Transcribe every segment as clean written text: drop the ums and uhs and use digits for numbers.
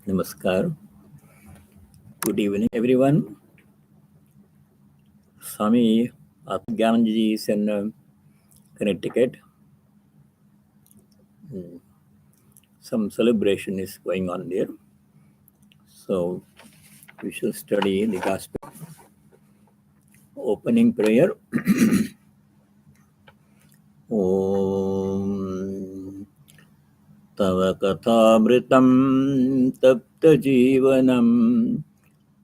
Namaskar. Good evening, everyone. Swami Gyananji is in Connecticut. Some celebration is going on there. So we shall study the Gospel. Opening prayer. Om Tava Kathamritam Tapta Jivanam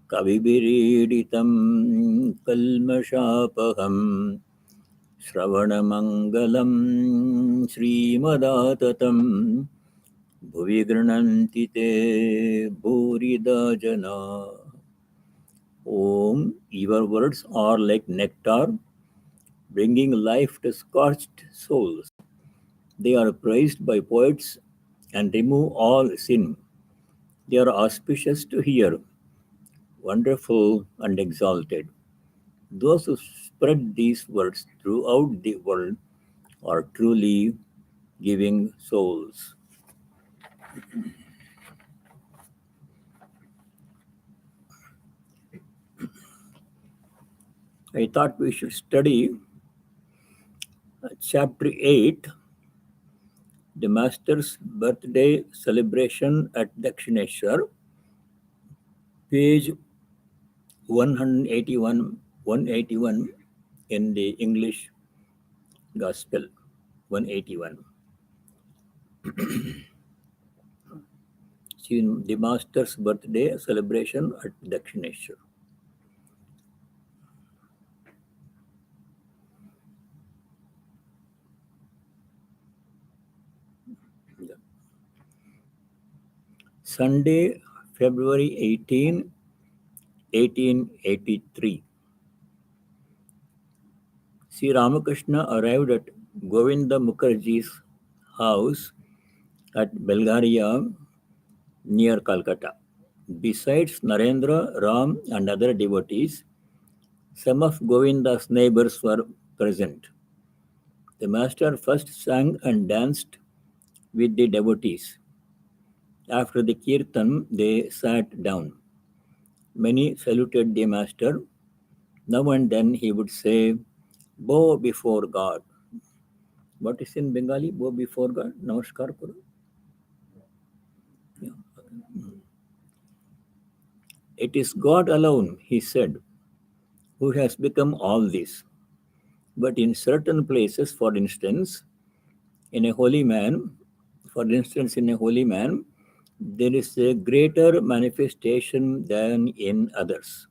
Kavibiriditam Kalmashapaham Shravanamangalam Srimadatam Bhuvi Grananti Te Bhurida Jana. Om, your words are like nectar, bringing life to scorched souls. They are praised by poets and remove all sin. They are auspicious to hear, wonderful and exalted. Those who spread these words throughout the world are truly giving souls. I thought we should study chapter 8, the Master's birthday celebration at Dakshineshwar, page 181 in the English Gospel, 181. See, the Master's birthday celebration at Dakshineshwar. Sunday, February 18, 1883. Sri Ramakrishna arrived at Govinda Mukherjee's house at Belgaria near Calcutta. Besides Narendra, Ram, and other devotees, some of Govinda's neighbors were present. The master first sang and danced with the devotees. After the kirtan, they sat down. Many saluted the master. Now and then he would say, bow before God. What is in Bengali? Bow before God. Namaskar karo. Yeah. It is God alone, he said, who has become all this. But in certain places, for instance, in a holy man, there is a greater manifestation than in others.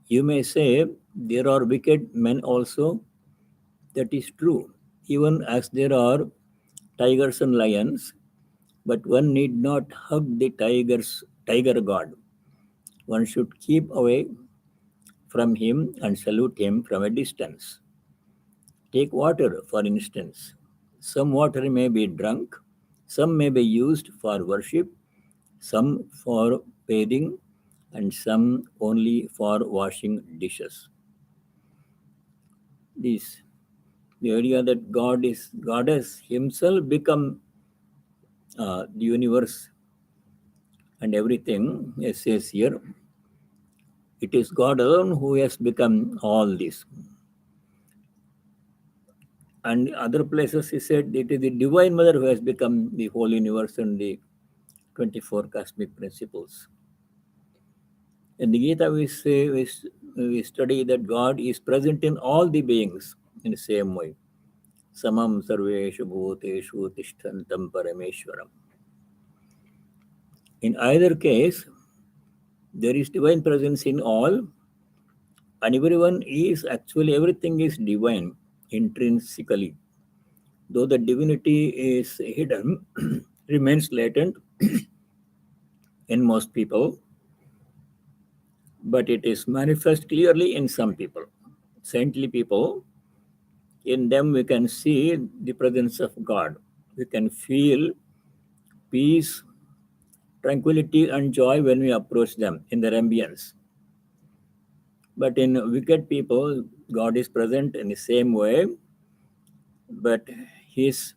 You may say, there are wicked men also. That is true, even as there are tigers and lions, but one need not hug the tiger god. One should keep away from him and salute him from a distance. Take water, for instance. Some water may be drunk, some may be used for worship, some for bathing, and some only for washing dishes. This, the idea that God has Himself become the universe and everything, it says here, it is God alone who has become all this. And other places he said it is the Divine Mother who has become the whole universe and the 24 cosmic principles. In the Gita, we study that God is present in all the beings in the same way. Samam sarveshu bhuteshu tishtantam parameshwaram. In either case, there is divine presence in all, and everything is divine intrinsically. Though the divinity is hidden, remains latent in most people, but it is manifest clearly in some people. Saintly people, in them we can see the presence of God. We can feel peace, tranquility, and joy when we approach them in their ambience. But in wicked people, God is present in the same way, but his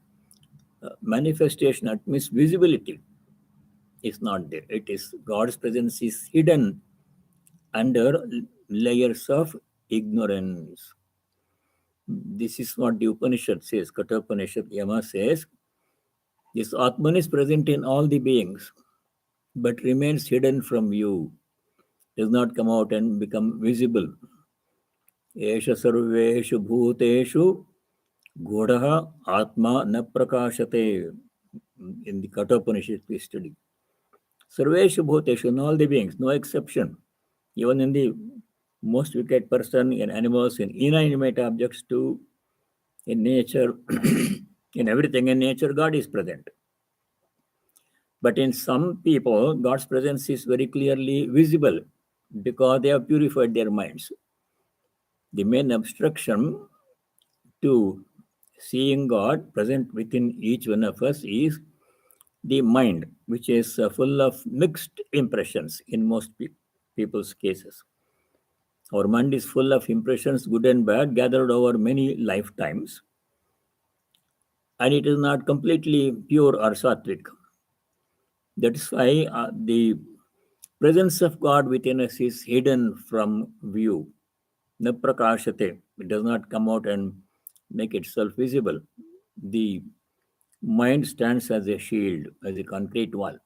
manifestation, at means visibility, is not there. It is God's presence is hidden under layers of ignorance. This is what the Upanishad says. Katha Upanishad Yama says, this Atman is present in all the beings, but remains hidden from you, does not come out and become visible. Esha sarveshu bhuteshu godaha atma na prakashate. In the Katha Upanishad we study. Sarveshu bhuteshu, in all the beings, no exception. Even in the most wicked person, in animals, in inanimate objects too, in nature, in everything in nature, God is present. But in some people, God's presence is very clearly visible because they have purified their minds. The main obstruction to seeing God present within each one of us is the mind, which is full of mixed impressions in most people's cases. Our mind is full of impressions, good and bad, gathered over many lifetimes, and it is not completely pure or sattvic. That is why the presence of God within us is hidden from view. Na prakashate. It does not come out and make itself visible. The mind stands as a shield, as a concrete wall.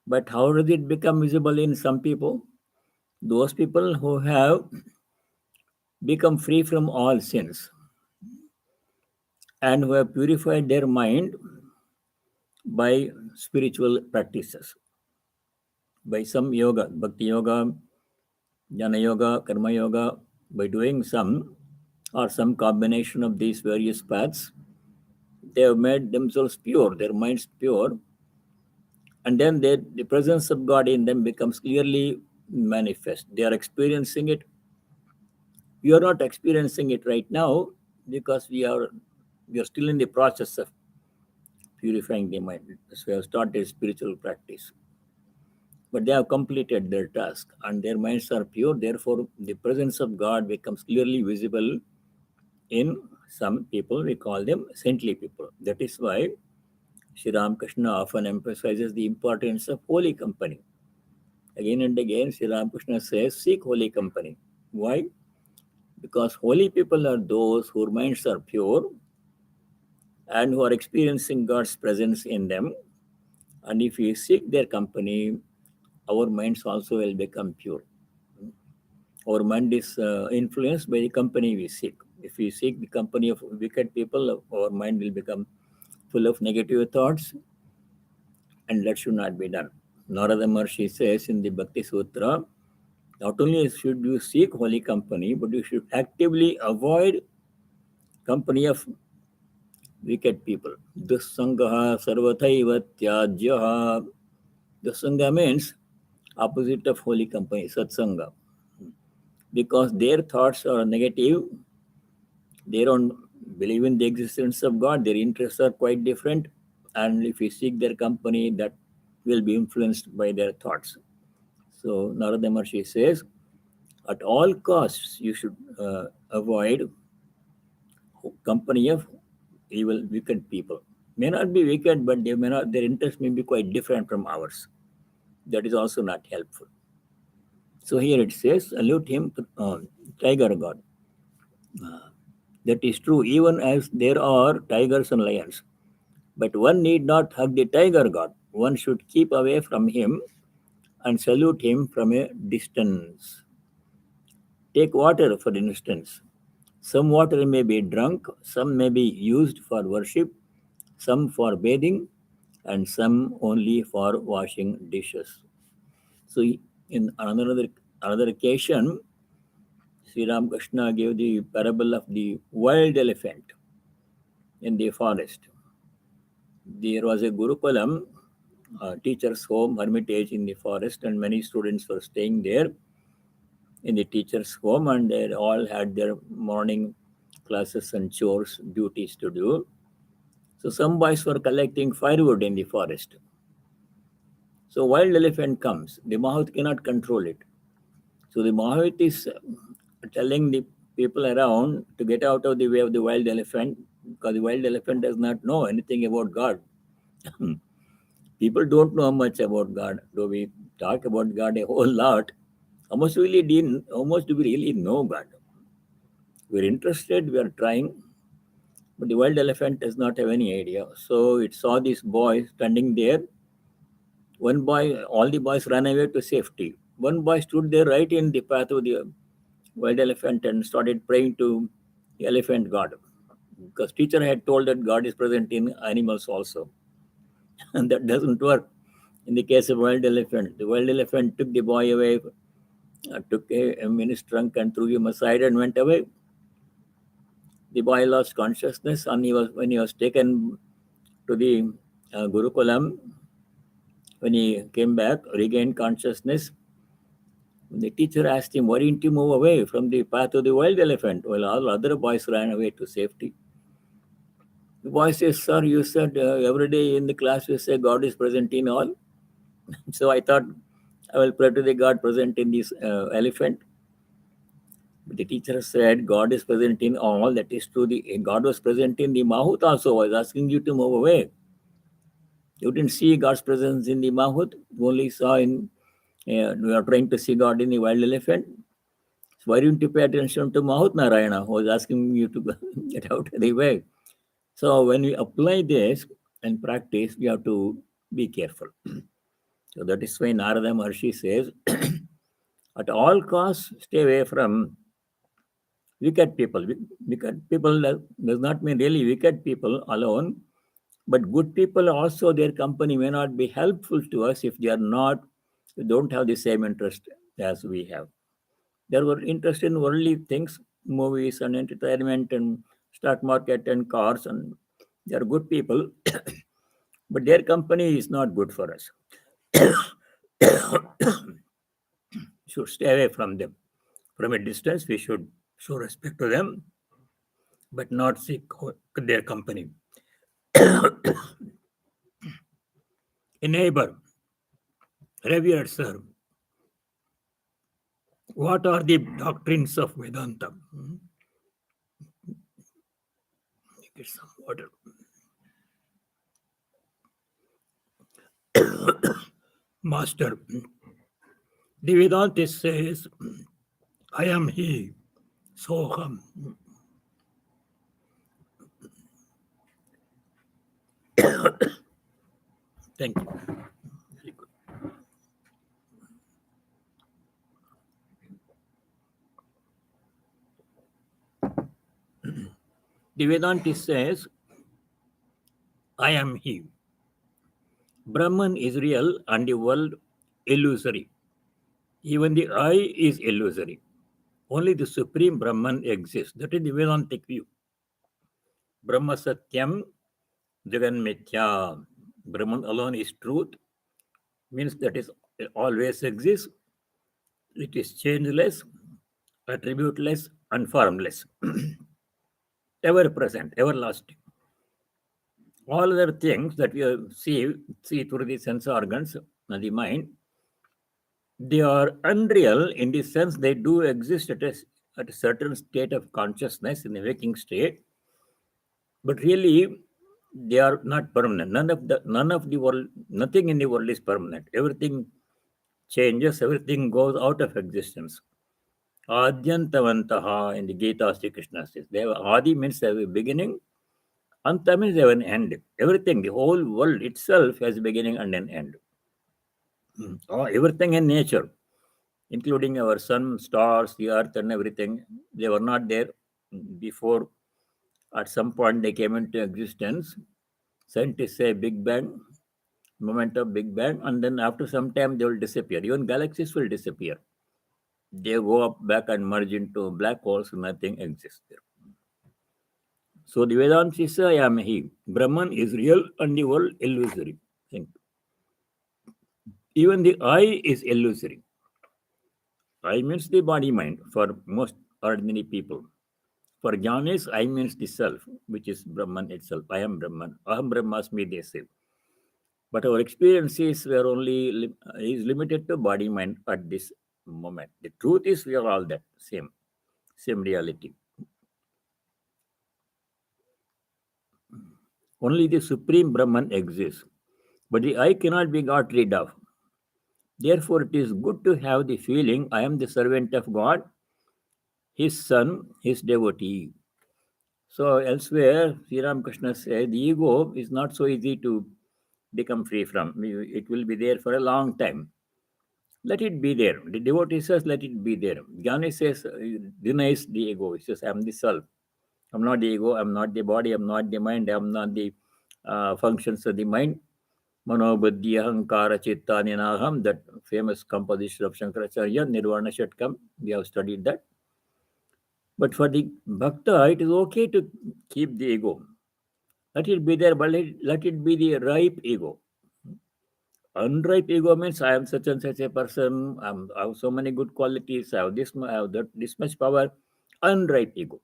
But how does it become visible in some people? Those people who have become free from all sins and who have purified their mind by spiritual practices, by some yoga, bhakti yoga, jnana yoga, karma yoga, by doing some or some combination of these various paths, they have made themselves pure, their minds pure, and then the presence of God in them becomes clearly manifest. They are experiencing it. We are not experiencing it right now because we are still in the process of purifying the mind. So we have started spiritual practice. But they have completed their task and their minds are pure. Therefore, the presence of God becomes clearly visible in some people. We call them saintly people. That is why Sri Ramakrishna often emphasizes the importance of holy company. Again and again, Sri Ramakrishna says, seek holy company. Why? Because holy people are those whose minds are pure and who are experiencing God's presence in them. And if we seek their company, our minds also will become pure. Our mind is influenced by the company we seek. If we seek the company of wicked people, our mind will become full of negative thoughts, and that should not be done. Narada Maharshi says in the Bhakti Sutra, not only should you seek holy company, but you should actively avoid company of wicked people. Dussangaha sarvathaiva tyajyaha. Dussanga means opposite of holy company, satsanga. Because their thoughts are negative, they don't believe in the existence of God, their interests are quite different, and if we seek their company, that will be influenced by their thoughts. So Narada Maharshi says, at all costs, you should avoid company of evil, wicked people. May not be wicked, but they may not. Their interests may be quite different from ours. That is also not helpful. So here it says, salute him, tiger god. That is true, even as there are tigers and lions. But one need not hug the tiger god. One should keep away from him and salute him from a distance. Take water, for instance. Some water may be drunk, some may be used for worship, some for bathing, and some only for washing dishes. So, in another occasion, Sri Ramakrishna gave the parable of the wild elephant in the forest. There was a Gurukulam, teacher's home, hermitage in the forest, and many students were staying there in the teacher's home, and they all had their morning classes and chores, duties to do. So some boys were collecting firewood in the forest. So wild elephant comes. The Mahout cannot control it. So the Mahout is telling the people around to get out of the way of the wild elephant because the wild elephant does not know anything about God. People don't know much about God. Though we talk about God a whole lot, how much do we really know God? We're interested, we are trying, but the wild elephant does not have any idea. So it saw this boy standing there. One boy, all the boys ran away to safety. One boy stood there right in the path of the wild elephant and started praying to the elephant god. Because teacher had told that God is present in animals also. And that doesn't work in the case of wild elephant. The wild elephant took the boy away, took him in his trunk and threw him aside and went away. The boy lost consciousness, and when he was taken to the Gurukulam, when he came back, regained consciousness, the teacher asked him, "Why didn't you move away from the path of the wild elephant?" Well, all other boys ran away to safety. The boy says, "Sir, you said every day in the class you say God is present in all. So I thought I will pray to the God present in this elephant." But the teacher said, "God is present in all. That is true. God was present in the Mahut also. I was asking you to move away. You didn't see God's presence in the Mahut. You only saw in, we are trying to see God in the wild elephant. So why didn't you pay attention to Mahut Narayana, who was asking you to get out of the way?" So when we apply this and practice, we have to be careful. So that is why Narada Maharshi says, at all costs, stay away from wicked people. Wicked people does not mean really wicked people alone, but good people also, their company may not be helpful to us if they don't have the same interest as we have. They were interested in worldly things, movies and entertainment and stock market and cars, and they are good people, but their company is not good for us. Should stay away from them. From a distance, we should show respect to them, but not seek their company. A neighbor, revered sir, what are the doctrines of Vedanta? Get some water. Master, the Vedanta says, I am he, Soham. Thank you. Very good. The Vedanta says, I am he. Brahman is real and the world illusory. Even the I is illusory. Only the Supreme Brahman exists. That is the Vedantic view. Brahma Satyam Jagan Mithya. Brahman alone is truth, means that is always exists. It is changeless, attributeless, and formless. Ever present, everlasting. All other things that we see through the sense organs and the mind, they are unreal in the sense they do exist at a certain state of consciousness in the waking state, but really they are not permanent. None of the world, nothing in the world is permanent. Everything changes, everything goes out of existence. Adyantavantaha in the Gita, Sri Krishna says. They have Adi means they have a beginning, Anta means they have an end. Everything, the whole world itself has a beginning and an end. Everything in nature, including our sun, stars, the earth, and everything, they were not there before. At some point, they came into existence. Scientists say Big Bang, moment of Big Bang, and then after some time, they will disappear. Even galaxies will disappear. They go up back and merge into black holes, nothing exists there. So the Vedanta says, I am he. Brahman is real and the world illusory. Think. Even the I is illusory. I means the body mind for most ordinary people. For jnanis, I means the self, which is Brahman itself. I am Brahman. Aham Brahmasmi, they say. But our experiences were only is limited to body mind at this moment. The truth is we are all that same reality. Only the Supreme Brahman exists. But the I cannot be got rid of. Therefore, it is good to have the feeling I am the servant of God, his son, his devotee. So elsewhere, Sri Ramakrishna said the ego is not so easy to become free from. It will be there for a long time. Let it be there. The devotee says, let it be there. Jnani says, denies the ego. He says, I'm the self. I'm not the ego. I'm not the body. I'm not the mind. I'm not the functions of the mind. Mano buddhi ahankara chitta ninaham, that famous composition of Shankaracharya, Nirvana Shatkam. We have studied that. But for the bhakta, it is okay to keep the ego. Let it be there, but let it be the ripe ego. Unripe ego means I am such and such a person. I have so many good qualities. I have this. I have that. This much power. Unripe ego.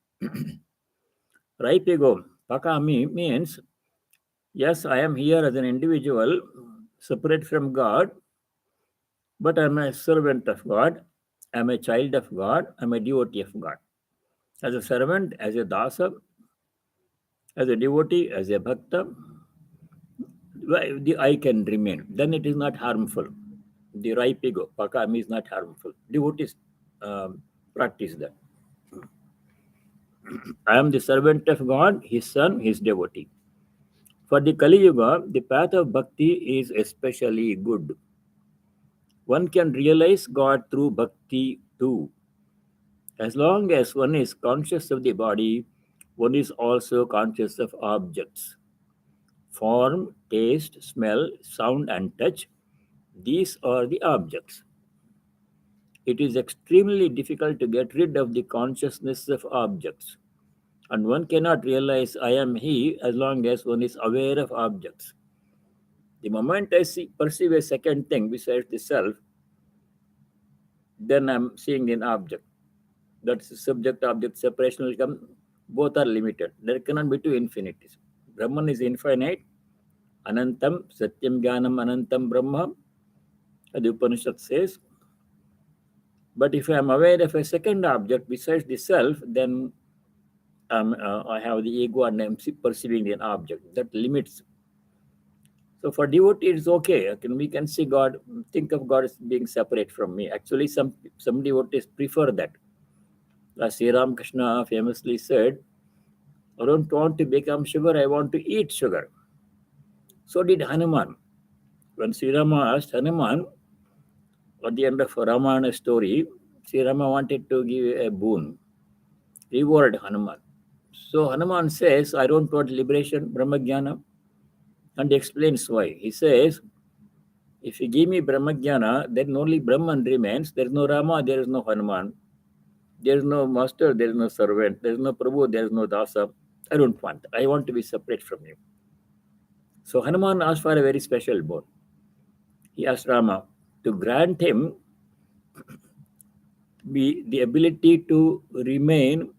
Ripe ego, pakami, means yes, I am here as an individual, separate from God, but I am a servant of God. I am a child of God. I am a devotee of God. As a servant, as a dasa, as a devotee, as a bhakta, the I can remain. Then it is not harmful. The ripe ego, pakami, is not harmful. Devotees practice that. I am the servant of God, his son, his devotee. For the Kali Yuga, the path of bhakti is especially good. One can realize God through bhakti too. As long as one is conscious of the body, one is also conscious of objects. Form, taste, smell, sound, and touch, these are the objects. It is extremely difficult to get rid of the consciousness of objects. And one cannot realize I am he as long as one is aware of objects. The moment I perceive a second thing besides the self, then I'm seeing an object. That's subject object separation will come. Both are limited. There cannot be two infinities. Brahman is infinite. Anantam, Satyam Jnanam Anantam Brahma. The Upanishad says. But if I am aware of a second object besides the self, then I have the ego and I'm perceiving an object. That limits. So for devotee, it's okay. We can see God, think of God as being separate from me. Actually, some devotees prefer that. As Sri Ramakrishna famously said, I don't want to become sugar, I want to eat sugar. So did Hanuman. When Sri Rama asked Hanuman, at the end of Ramayana story, Sri Rama wanted to give a boon, reward Hanuman. So Hanuman says, I don't want liberation, Brahmajnana. And he explains why. He says, if you give me Brahmajnana, then only Brahman remains. There is no Rama, there is no Hanuman. There is no master, there is no servant, there is no Prabhu, there is no Dasa. I don't want. I want to be separate from you. So Hanuman asked for a very special boon. He asked Rama to grant him the ability to remain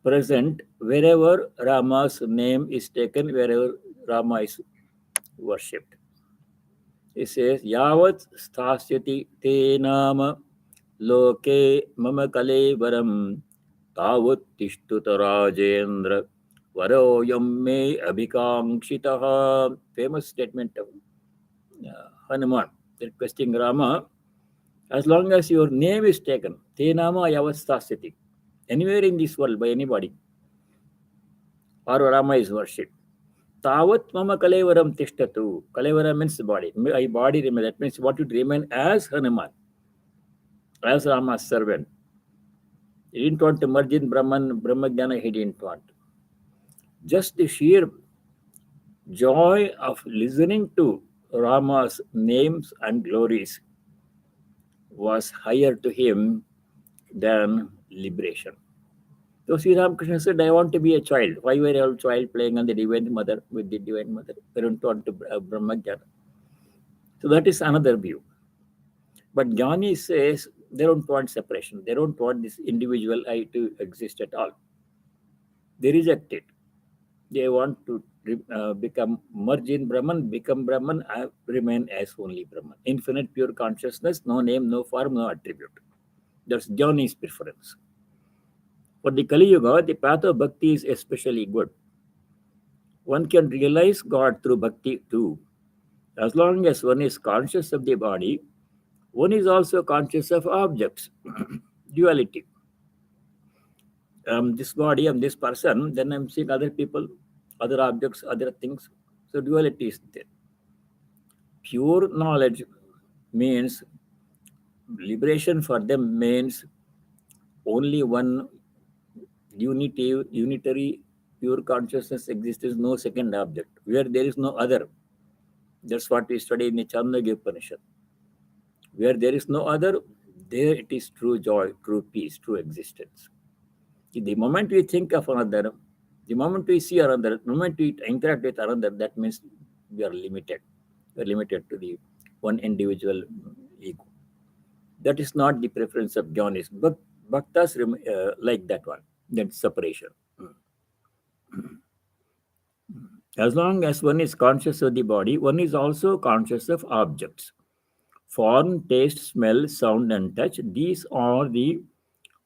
present wherever Rama's name is taken, wherever Rama is worshipped. He says, Yavat sthasyati te nama loke mama kalevaram tavat tishtuta rajendra varoyam me abhikankshitaha. Famous statement of Hanuman requesting Rama, as long as your name is taken, te nama yavat sthasyati, anywhere in this world by anybody, or Rama is worshipped. Tavat mama kalevaram tishtatu. Kalevara means body. My body remains. That means what would remain as Hanuman, as Rama's servant. He didn't want to merge in Brahman, Brahmajnana, he didn't want. Just the sheer joy of listening to Rama's names and glories was higher to him than liberation. So Sri Ramakrishna said, I want to be a child. 5-year-old child playing on the Divine Mother with the Divine Mother. I don't want to Brahmajnana. So that is another view. But Jnani says they don't want separation. They don't want this individual I to exist at all. They reject it. They want to become merge in Brahman, become Brahman, remain as only Brahman. Infinite pure consciousness, no name, no form, no attribute. That's Jnani's preference. For the Kali Yuga, the path of bhakti is especially good. One can realize God through bhakti too. As long as one is conscious of the body, one is also conscious of objects, duality. This body, I'm this person, then I'm seeing other people, other objects, other things. So duality is there. Pure knowledge means liberation for them means only one unitary, pure consciousness exists, is no second object, where there is no other. That's what we study in the Chandogya Upanishad. Where there is no other, there it is true joy, true peace, true existence. The moment we think of another, the moment we see another, the moment we interact with another, that means we are limited. We are limited to the one individual ego. That is not the preference of jnanis, but bhaktas like that one, that separation. As long as one is conscious of the body, one is also conscious of objects. Form, taste, smell, sound, and touch, these are the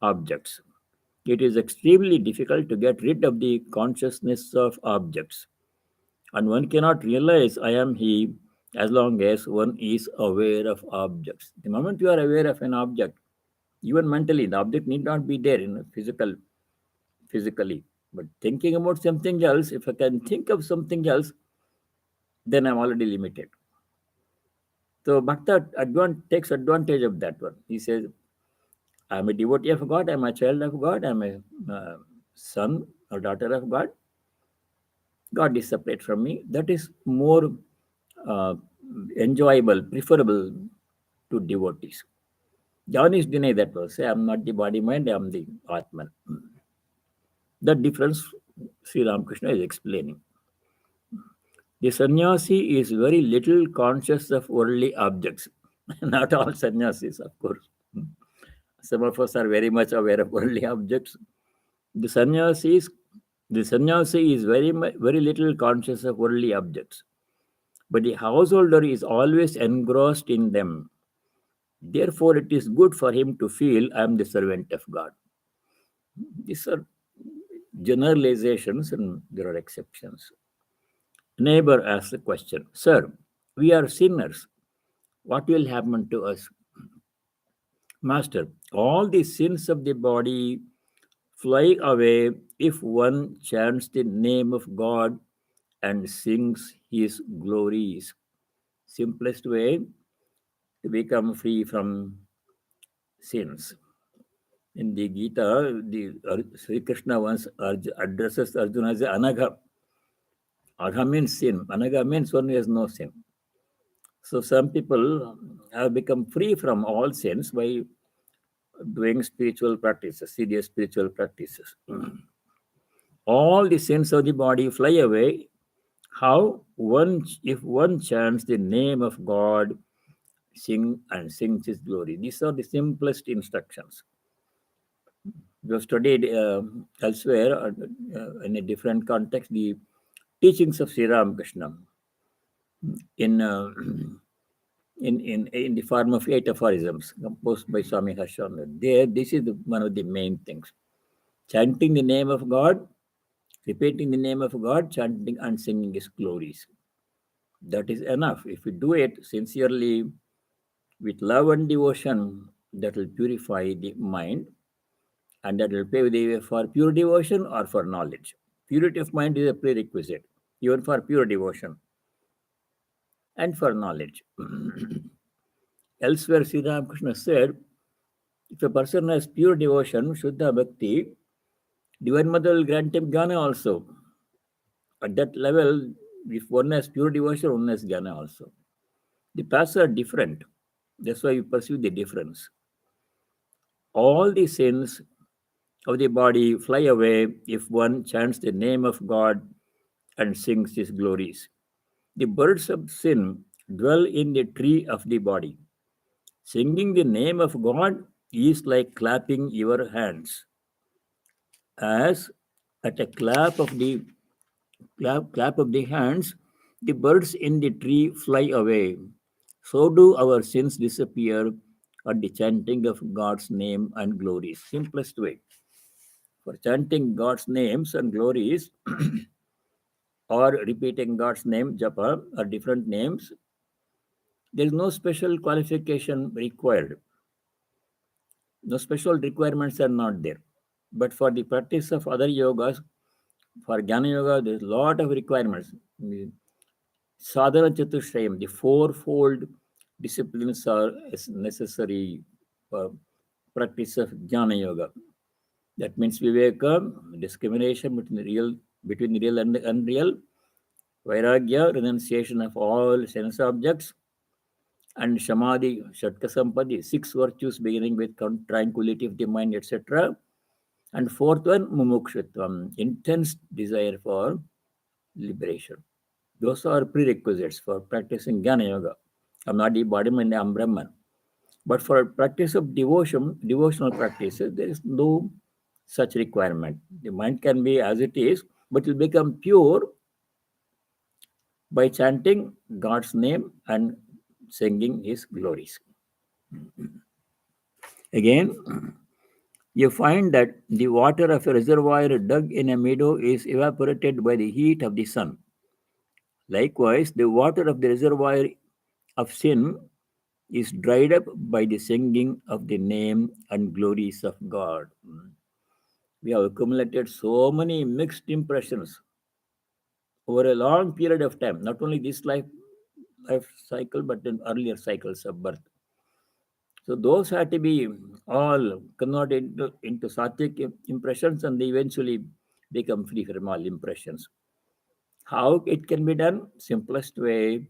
objects. It is extremely difficult to get rid of the consciousness of objects. And one cannot realize I am he as long as one is aware of objects. The moment you are aware of an object, even mentally, the object need not be there in physically. But thinking about something else, if I can think of something else, then I'm already limited. So Bhakta takes advantage of that one. He says, I'm a devotee of God, I'm a child of God, I'm a son or daughter of God. God is separate from me. That is more uh, enjoyable, preferable to devotees. Jnanis deny that one. Say, I'm not the body mind, I'm the Atman. That difference Sri Ramakrishna is explaining. The sannyasi is very little conscious of worldly objects. Not all sannyasis, of course. Some of us are very much aware of worldly objects. The sannyasis, the sannyasi is very little conscious of worldly objects, but the householder is always engrossed in them. Therefore, it is good for him to feel I am the servant of God. These are generalizations, and there are exceptions. Neighbor asks the question, Sir, we are sinners. What will happen to us? Master, all the sins of the body fly away if one chants the name of God and sings his glories. Simplest way to become free from sins. In the Gita, Sri Krishna once addresses Arjuna as Anagha. Agha means sin. Anagha means one who has no sin. So some people have become free from all sins by doing spiritual practices, serious spiritual practices. All the sins of the body fly away. How? If one chants the name of God, sings his glory. These are the simplest instructions. We have studied elsewhere in a different context the teachings of Sri Ramakrishna in, uh, in the form of 8 aphorisms composed by Swami Harshavardhan. There, this is one of the main things. Chanting the name of God, repeating the name of God, chanting and singing his glories. That is enough. If we do it sincerely with love and devotion, that will purify the mind and that will pave the way for pure devotion or for knowledge. Purity of mind is a prerequisite, even for pure devotion and for knowledge. Elsewhere, Sri Ramakrishna said, if a person has pure devotion, Shuddha Bhakti, Divine Mother will grant him jnana also. At that level, if one has pure devotion, one has jnana also. The paths are different. That's why you perceive the difference. All the sins of the body fly away if one chants the name of God and sings his glories. The birds of sin dwell in the tree of the body. Singing the name of God is like clapping your hands, as at a clap of the hands, the birds in the tree fly away. So do our sins disappear at the chanting of God's name and glories. Simplest way for chanting God's names and glories or repeating God's name, japa, or different names, There is no special qualification required. No special requirements are not there. But for the practice of other yogas, for Jnana Yoga, there is a lot of requirements. Sadhana Chatushrayam, the fourfold disciplines are necessary for practice of Jnana Yoga. That means Viveka, discrimination between real and unreal, Vairagya, renunciation of all sense objects, and Samadhi, Shatka Sampadi, six virtues beginning with tranquility of the mind, etc. And fourth one, Mumukshutvam, intense desire for liberation. Those are prerequisites for practicing Jnana Yoga. I'm not the embodiment, I'm Brahman. But for practice of devotional practices, there is no such requirement. The mind can be as it is, but it will become pure by chanting God's name and singing His glories. Again, you find that the water of a reservoir dug in a meadow is evaporated by the heat of the sun. Likewise, the water of the reservoir of sin is dried up by the singing of the name and glories of God. We have accumulated so many mixed impressions over a long period of time, not only this life cycle, but in earlier cycles of birth. So those had to be all converted into sattvic impressions, and they eventually become free from all impressions. How it can be done? Simplest way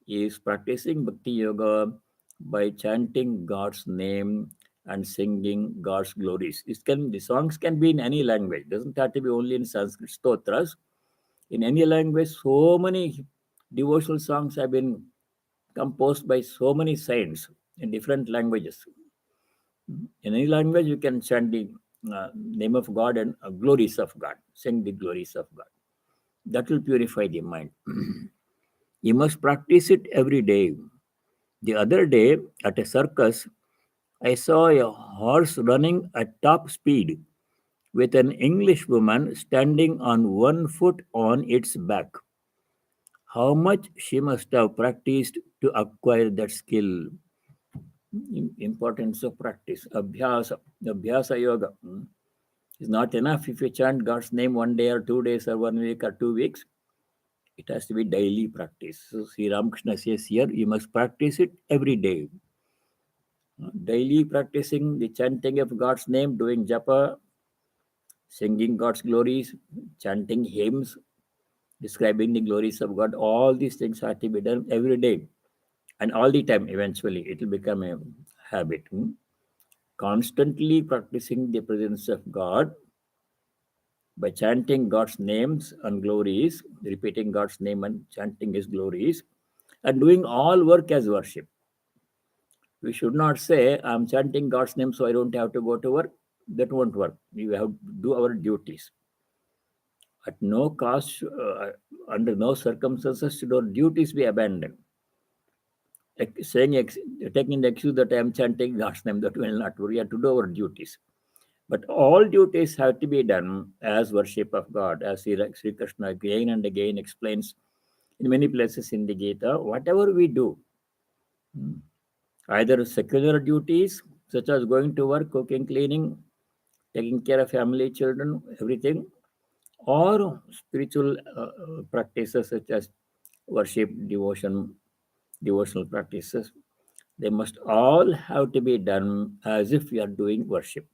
is practicing bhakti yoga by chanting God's name and singing God's glories. The songs can be in any language. It doesn't have to be only in Sanskrit stotras. In any language, so many devotional songs have been composed by so many saints in different languages. In any language, you can chant the name of God and glories of God, sing the glories of God. That will purify the mind. You must practice it every day. The other day at a circus, I saw a horse running at top speed with an English woman standing on one foot on its back. How much she must have practiced to acquire that skill. Importance of practice. Abhyasa yoga. It's not enough if you chant God's name one day or 2 days or 1 week or 2 weeks. It has to be daily practice. So Sri Ramakrishna says here, you must practice it every day. Daily practicing the chanting of God's name, doing japa, singing God's glories, chanting hymns, describing the glories of God. All these things have to be done every day and all the time. Eventually, it will become a habit. Constantly practicing the presence of God by chanting God's names and glories, repeating God's name and chanting His glories, and doing all work as worship. We should not say, I'm chanting God's name, so I don't have to go to work. That won't work. We have to do our duties. At no cost, under no circumstances, should our duties be abandoned. Taking the excuse that I am chanting God's name, that will not work. We have to do our duties. But all duties have to be done as worship of God, as Sri Krishna again and again explains in many places in the Gita. Whatever we do, either secular duties such as going to work, cooking, cleaning, taking care of family, children, everything, or spiritual practices such as worship, devotional practices, they must all have to be done as if we are doing worship.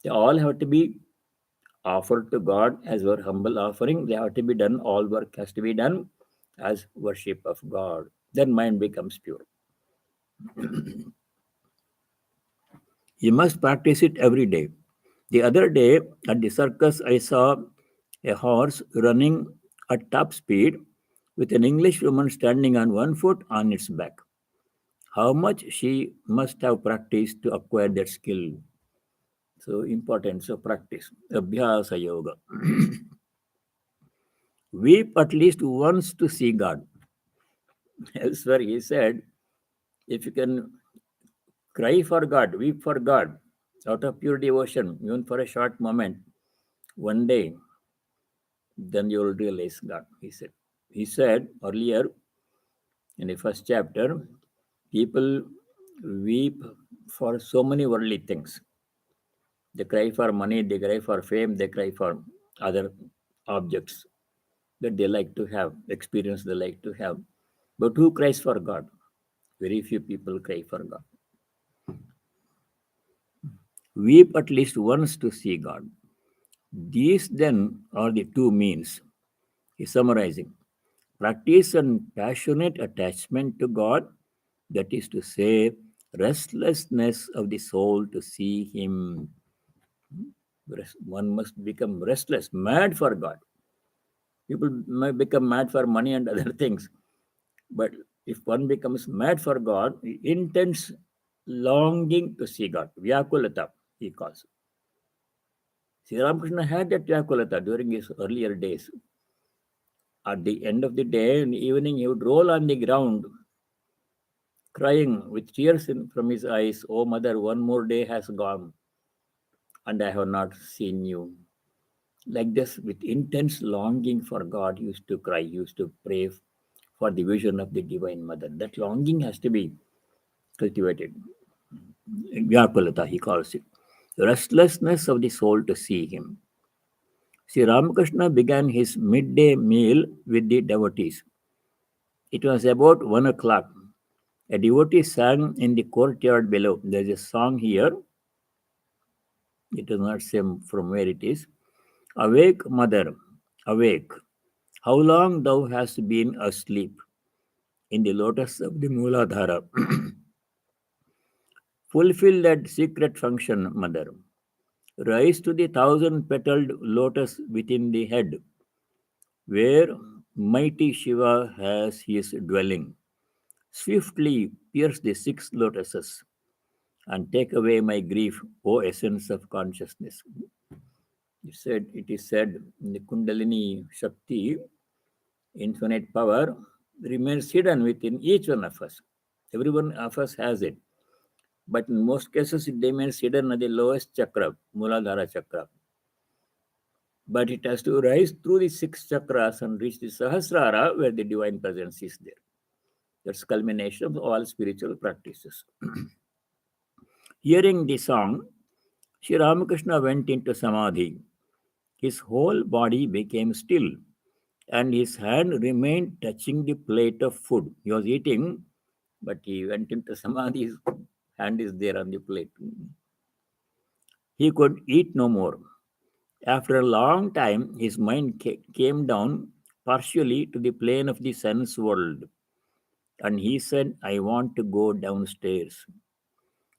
They all have to be offered to God as our humble offering. They have to be done, all work has to be done as worship of God. Then mind becomes pure. You must practice it every day. The other day at the circus, I saw a horse running at top speed with an English woman standing on one foot on its back. How much she must have practiced to acquire that skill. So, importance of practice. Abhyasa yoga. Weep at least once to see God. Elsewhere, he said, if you can cry for God, weep for God, out of pure devotion, even for a short moment, one day, then you will realize God, he said. He said earlier in the first chapter, People weep for so many worldly things. They cry for money, they cry for fame, they cry for other objects that they like to have, experience they like to have. But who cries for God? Very few people cry for God. Weep at least once to see God. These then are the two means. He's summarizing. Practice and passionate attachment to God, that is to say, restlessness of the soul to see Him. One must become restless, mad for God. People may become mad for money and other things, but if one becomes mad for God, intense longing to see God, Vyakulata, he calls. Sri Ramakrishna had that Vyakulata during his earlier days. At the end of the day, in the evening, he would roll on the ground, crying with tears from his eyes, "Oh, mother, one more day has gone, and I have not seen you." Like this, with intense longing for God, he used to cry, he used to pray for the vision of the Divine Mother. That longing has to be cultivated. Vyakulata, he calls it. The restlessness of the soul to see him. Sri Ramakrishna began his midday meal with the devotees. It was about 1 o'clock. A devotee sang in the courtyard below. There is a song here. It does not say from where it is. Awake, mother, awake. How long thou hast been asleep in the lotus of the Mooladhara. Fulfill that secret function, mother. Rise to the thousand-petaled lotus within the head, where mighty Shiva has his dwelling. Swiftly pierce the 6 lotuses and take away my grief, O essence of consciousness. It is said in the Kundalini Shakti, infinite power, remains hidden within each one of us. Every one of us has it. But in most cases, it remains hidden at the lowest chakra, Muladhara chakra. But it has to rise through the 6 chakras and reach the Sahasrara, where the divine presence is there. That's culmination of all spiritual practices. Hearing the song, Sri Ramakrishna went into Samadhi. His whole body became still, and his hand remained touching the plate of food. He was eating, but he went into Samadhi. His hand is there on the plate. He could eat no more. After a long time, his mind came down partially to the plane of the sense world, and he said, I want to go downstairs.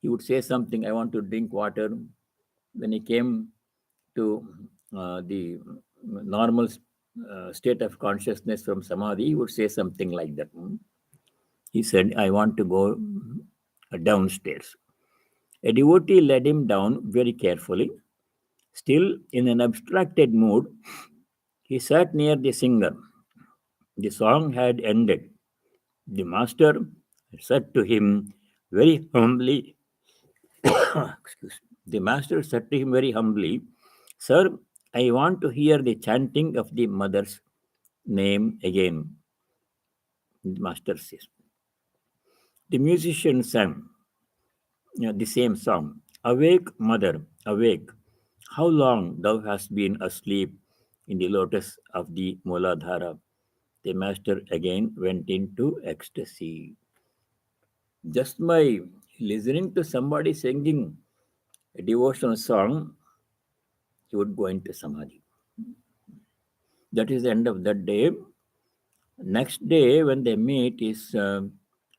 He would say something, I want to drink water. When he came to the normal state of consciousness from Samadhi, he would say something like that. He said, I want to go downstairs. A devotee led him down very carefully. Still in an abstracted mood, he sat near the singer. The song had ended. The master said to him very humbly, excuse me. The master said to him very humbly, Sir, I want to hear the chanting of the mother's name again. The master says. The musician sang the same song. Awake, mother, awake. How long thou hast been asleep in the lotus of the Muladhara. The master again went into ecstasy. Just by listening to somebody singing a devotional song, he would go into samadhi. That is the end of that day. Next day, when they meet, is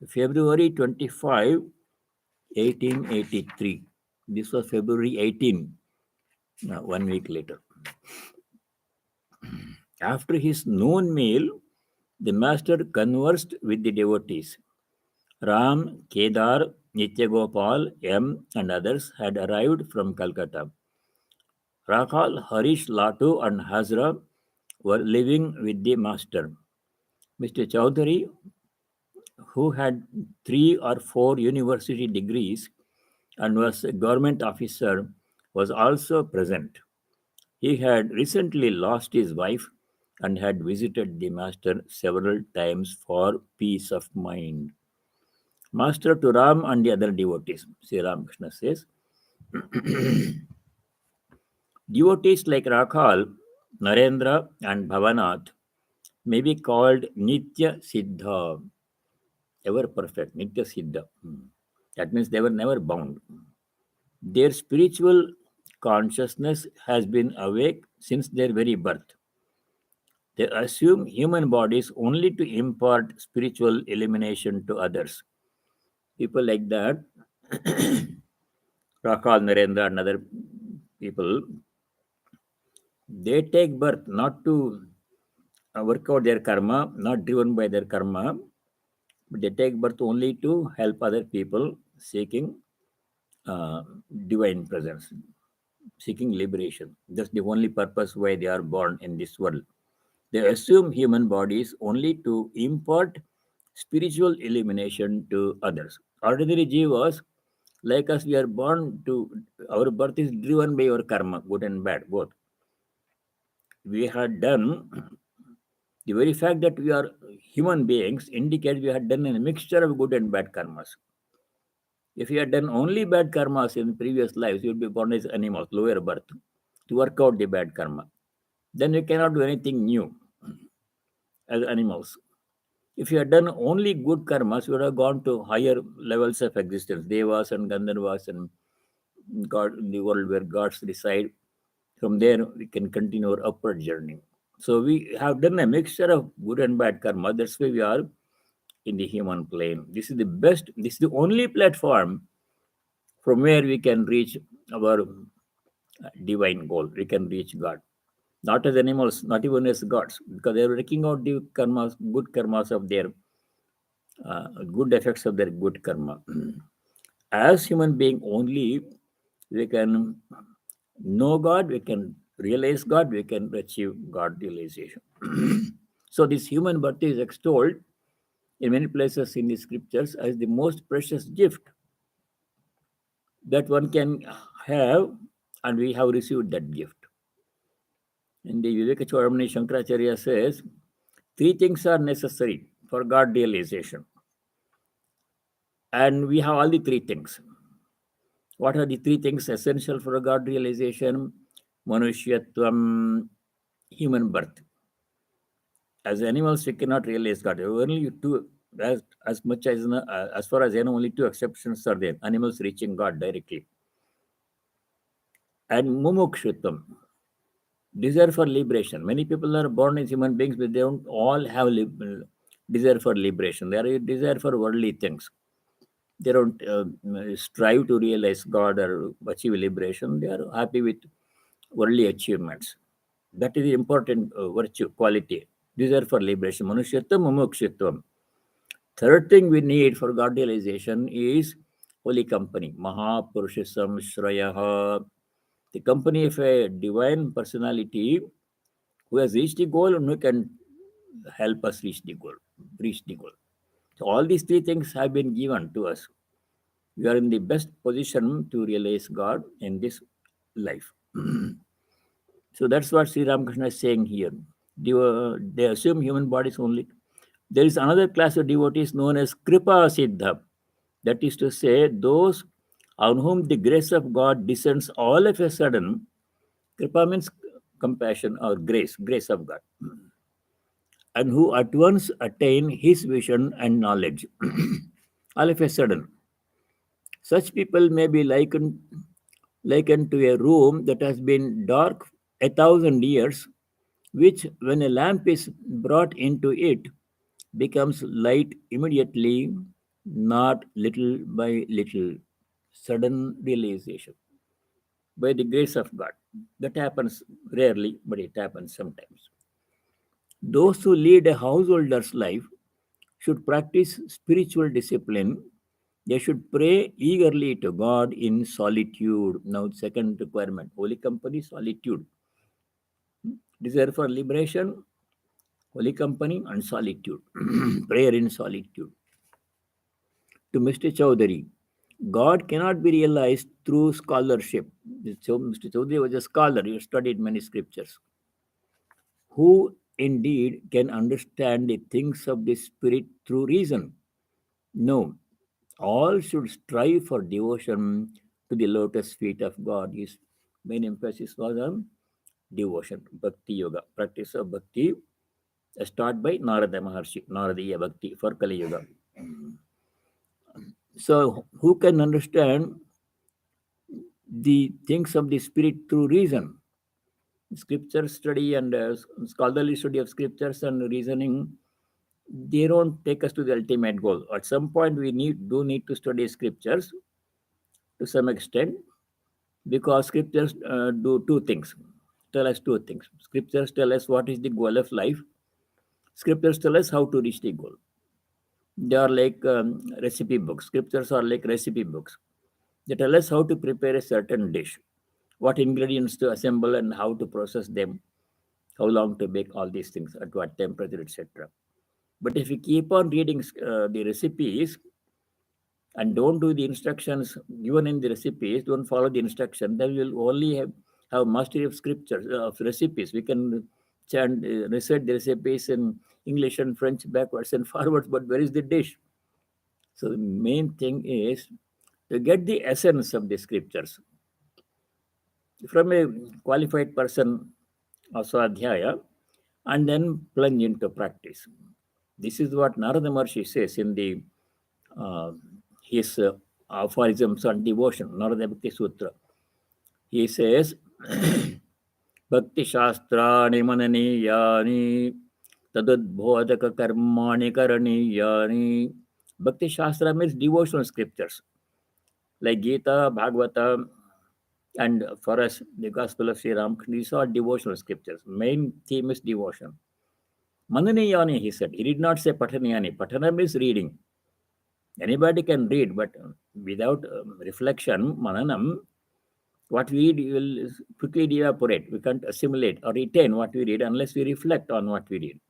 February 25, 1883. This was February 18, 1 week later. After his noon meal, the master conversed with the devotees. Ram, Kedar, Nityagopal, M, and others had arrived from Calcutta. Rakhal, Harish, Latu, and Hazra were living with the master. Mr. Chowdhury, who had 3 or 4 university degrees and was a government officer, was also present. He had recently lost his wife and had visited the master several times for peace of mind. Master to Ram and the other devotees. Sri Ramakrishna says, devotees like Rakhal, Narendra, and Bhavanath may be called Nitya Siddha, ever perfect, Nitya Siddha. That means they were never bound. Their spiritual consciousness has been awake since their very birth. They assume human bodies only to impart spiritual illumination to others. People like that, Rakal, Narendra, and other people, they take birth not to work out their karma, not driven by their karma, but they take birth only to help other people seeking uh, divine presence, seeking liberation. That's the only purpose why they are born in this world. They assume human bodies only to impart spiritual illumination to others. Ordinary jivas, like us, we are born to, our birth is driven by our karma, good and bad, both. We had done, the very fact that we are human beings indicates we had done a mixture of good and bad karmas. If you had done only bad karmas in previous lives, you would be born as animals, lower birth, to work out the bad karma. Then you cannot do anything new as animals. If you had done only good karmas, you would have gone to higher levels of existence, devas and gandharvas and God in the world where gods reside. From there, we can continue our upward journey. So we have done a mixture of good and bad karma. That's why we are in the human plane. This is the best. This is the only platform from where we can reach our divine goal. We can reach God. Not as animals, not even as gods, because they are working out the karmas, good karmas of their good effects of their good karma. As human being only, we can know God, we can realize God, we can achieve God realization. So this human birth is extolled in many places in the scriptures as the most precious gift that one can have, and we have received that gift. In the Vivekachudamani Shankaracharya says, three things are necessary for God realization. And we have all the three things. What are the three things essential for God realization? Manushyatvam, human birth. As animals, we cannot realize God. Only two, as much as far as I know, only two exceptions are there. Animals reaching God directly. And mumukshutvam, desire for liberation. Many people are born as human beings, but they don't all have desire for liberation. They are a desire for worldly things. They don't strive to realize God or achieve liberation. They are happy with worldly achievements. That is the important virtue, quality. Desire for liberation. Manushyatam, mumukshitvam. Third thing we need for God realization is holy company. Mahapurushasam Shrayaha. The company of a divine personality who has reached the goal and who can help us reach the goal. Reach the goal. So all these three things have been given to us. We are in the best position to realize God in this life. So that's what Sri Ramakrishna is saying here. They assume human bodies only. There is another class of devotees known as Kripa Siddha. That is to say, those on whom the grace of God descends all of a sudden. Kripa means compassion or grace, grace of God, and who at once attain his vision and knowledge. All of a sudden. Such people may be likened to a room that has been dark 1,000 years, which, when a lamp is brought into it, becomes light immediately, not little by little. Sudden realization by the grace of God. That happens rarely, but it happens sometimes. Those who lead a householder's life should practice spiritual discipline. They should pray eagerly to God in solitude. Now, second requirement, holy company, solitude. Desire for liberation, holy company, and solitude. Prayer in solitude. To Mr. Chaudhary, God cannot be realized through scholarship. So Mr. Chaudhary was a scholar, he studied many scriptures. Who indeed can understand the things of the spirit through reason? No, all should strive for devotion to the lotus feet of God. His main emphasis was on devotion, bhakti yoga, practice of bhakti, start by Narada Maharshi, Naradiya Bhakti for Kali Yuga. So, who can understand the things of the spirit through reason? Scripture study and scholarly study of scriptures and reasoning, they don't take us to the ultimate goal. At some point, we need to study scriptures to some extent, because scriptures do two things. Tell us two things. Scriptures tell us what is the goal of life. Scriptures tell us how to reach the goal. They are like recipe books. Scriptures are like recipe books. They tell us how to prepare a certain dish, what ingredients to assemble and how to process them, how long to bake all these things, at what temperature, etc. But if you keep on reading the recipes and don't do the instructions given in the recipes, don't follow the instruction, then you'll only have mastery of scriptures, of recipes. We can chant, recite the recipes in English and French backwards and forwards, but where is the dish? So the main thing is to get the essence of the scriptures from a qualified person of Swadhyaya and then plunge into practice. This is what Narada Maharshi says in the uh, his aphorisms on devotion, Narada Bhakti Sutra. He says, Bhakti Shastrani Mananiyani Tadudbodhaka Karmani Karaniyani. Bhakti Shastra means devotional scriptures like Gita, Bhagavata, and for us, the Gospel of Sri Ramakrishna. These are devotional scriptures. Main theme is devotion. Mananiyani, he said. He did not say Pataniyani. Patana means reading. Anybody can read, but without reflection, mananam, what we read will quickly evaporate. We can't assimilate or retain what we read unless we reflect on what we read.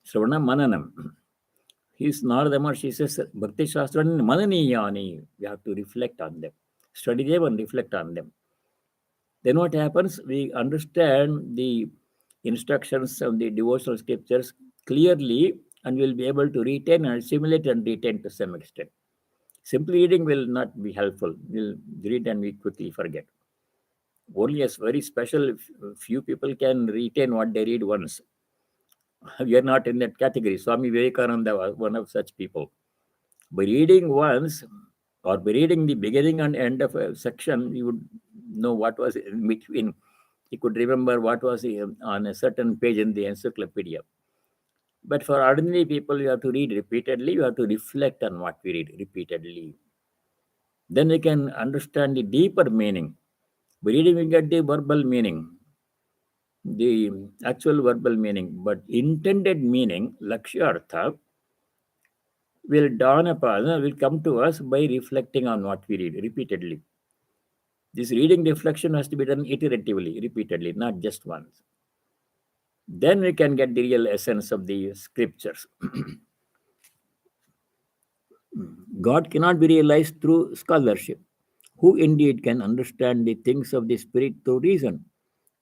Sravana mananam. He's not the much. He says Bhakti Shastra mananiyani. We have to reflect on them, study them and reflect on them. Then what happens? We understand the instructions of the devotional scriptures clearly and we'll be able to retain and assimilate and retain to some extent. Simple reading will not be helpful. We'll read and we quickly forget. Only a very special few people can retain what they read once. We are not in that category. Swami Vivekananda was one of such people. By reading once or by reading the beginning and end of a section, you would know what was in between. He could remember what was on a certain page in the encyclopedia. But for ordinary people, you have to read repeatedly. You have to reflect on what we read repeatedly. Then we can understand the deeper meaning. By reading, we get the verbal meaning, the actual verbal meaning, but intended meaning, Lakshyartha, will dawn upon, will come to us by reflecting on what we read repeatedly. This reading reflection has to be done iteratively, repeatedly, not just once. Then we can get the real essence of the scriptures. God cannot be realized through scholarship. Who indeed can understand the things of the spirit through reason?